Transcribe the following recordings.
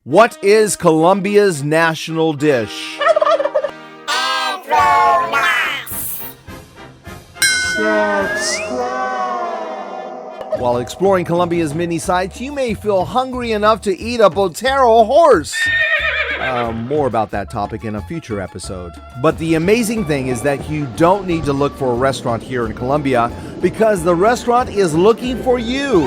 What is Colombia's national dish? While exploring Colombia's many sites, you may feel hungry enough to eat a Botero horse. More about that topic in a future episode. But the amazing thing is that you don't need to look for a restaurant here in Colombia because the restaurant is looking for you.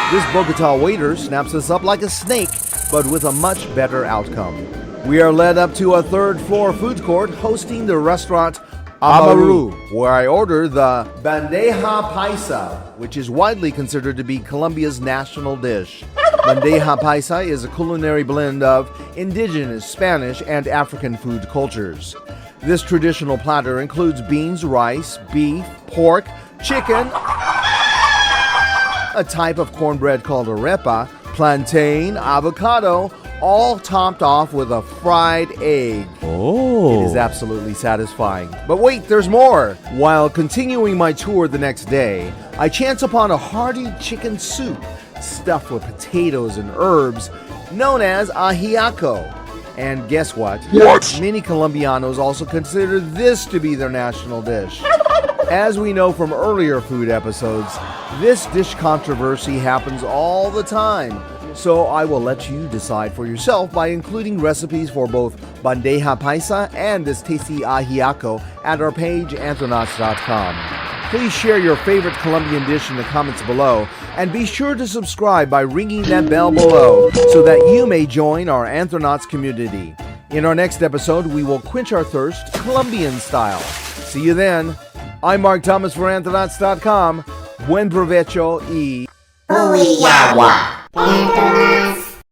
This Bogota waiter snaps us up like a snake, but with a much better outcome. We are led up to a third-floor food court hosting the restaurant Amaru, where I order the bandeja paisa, which is widely considered to be Colombia's national dish. Bandeja paisa is a culinary blend of indigenous Spanish and African food cultures. This traditional platter includes beans, rice, beef, pork, chicken, a type of cornbread called arepa, plantain, avocado, all topped off with a fried egg. Oh. It is absolutely satisfying. But wait, there's more. While continuing my tour the next day, I chance upon a hearty chicken soup stuffed with potatoes and herbs known as ajiaco. And guess what? Many Colombianos also consider this to be their national dish. As we know from earlier food episodes, this dish controversy happens all the time. So I will let you decide for yourself by including recipes for both bandeja paisa and this tasty ajiaco at our page, anthronauts.com. Please share your favorite Colombian dish in the comments below, and be sure to subscribe by ringing that bell below so that you may join our Anthronauts community. In our next episode, we will quench our thirst Colombian style. See you then. I'm Mark Thomas for Anthronauts.com. Buen provecho y... Uy, agua. Anthronauts.